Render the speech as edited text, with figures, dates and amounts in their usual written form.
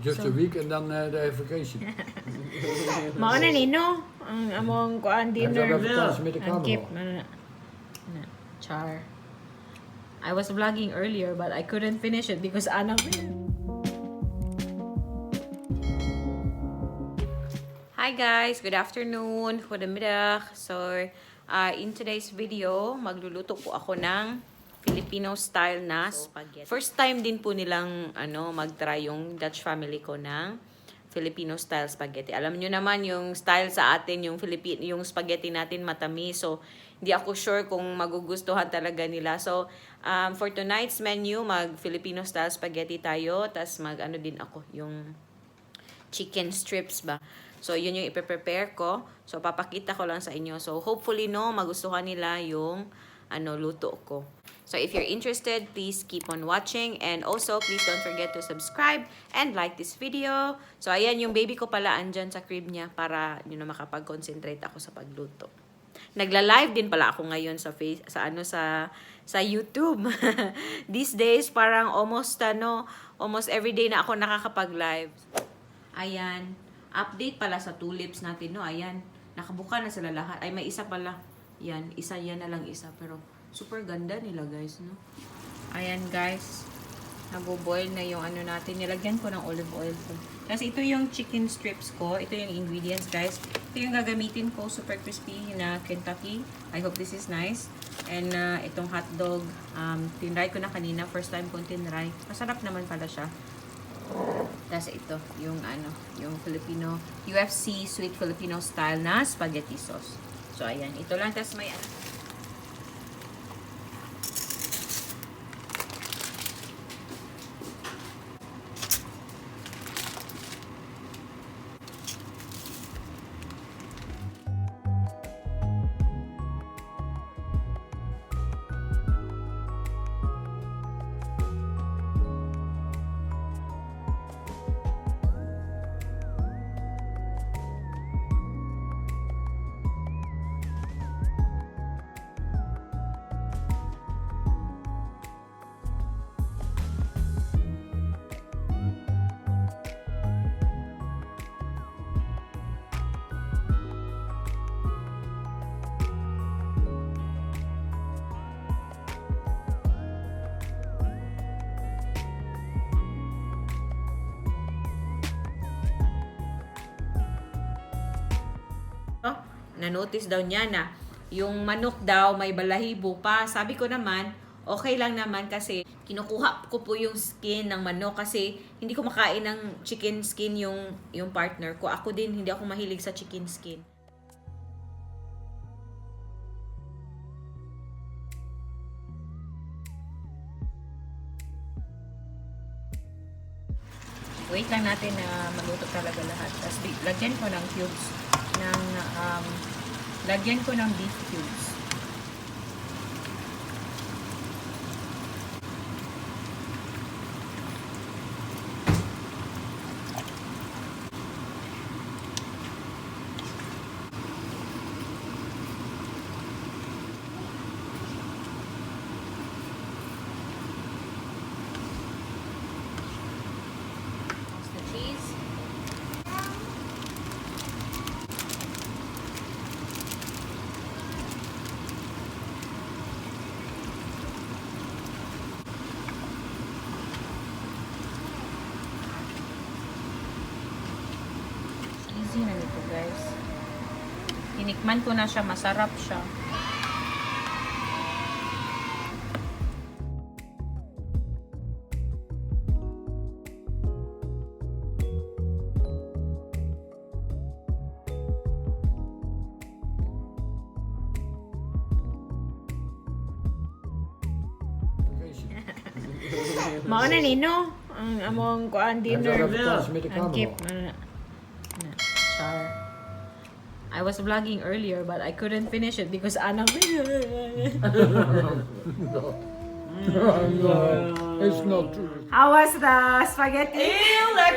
Just a week and then the vacation. Mao na ni no ang among kuan dinner. Heb je al vakantie met de Ang keep carnaval? char. I was vlogging earlier but I couldn't finish it because Anna. Hi guys, good afternoon, goedemiddag. So, in today's video, magluluto po ako ng Filipino style na spaghetti. First time din po nilang mag-try yung Dutch family ko ng Filipino style spaghetti. Alam niyo naman yung style sa atin, yung yung spaghetti natin matamis. So, hindi ako sure kung magugustuhan talaga nila. So, for tonight's menu, mag-Filipino style spaghetti tayo. Tapos din ako, yung chicken strips ba. So, yun yung ipe-prepare ko. So, papakita ko lang sa inyo. So, hopefully, magustuhan nila yung luto ko. So, if you're interested, please keep on watching. And also, please don't forget to subscribe and like this video. So, ayan, yung baby ko pala andyan sa crib niya para makapag-concentrate ako sa pagluto. Nagla-live din pala ako ngayon sa YouTube. These days, parang almost everyday na ako nakakapag-live. Ayan. Update pala sa tulips natin, Ayan. Nakabuka na sila lahat. Ay, may isa pala. Yan. Yan na lang isa. Pero, super ganda nila, guys, Ayan, guys. Nagbo-boil na yung natin. Nilagyan ko ng olive oil. Kasi ito yung chicken strips ko. Ito yung ingredients, guys. Ito yung gagamitin ko. Super crispy na Kentucky. I hope this is nice. And, itong hotdog. Tinry ko na kanina. First time kong tinry. Masarap naman pala siya. Tapos ito, yung Filipino, UFC sweet Filipino style na spaghetti sauce. So, ayan. Ito lang. Tapos may na-notice daw niya na yung manok daw may balahibo pa. Sabi ko naman, okay lang naman kasi kinukuha ko po yung skin ng manok kasi hindi ko makain ng chicken skin yung partner ko. Ako din, hindi ako mahilig sa chicken skin. Wait lang natin na maluto talaga lahat. Tapos lagyan ko ng cubes lagyan ko ng beef cubes. Tapos the cheese. Easy na nito, guys. Tinikman ko na siya, masarap siya. Mao na ni ang among kuan dinner. Heb je al vakantie met de Ang keep carnaval? char. I was vlogging earlier but I couldn't finish it because Anna. No, it's not true. How was the spaghetti? Heel lekker!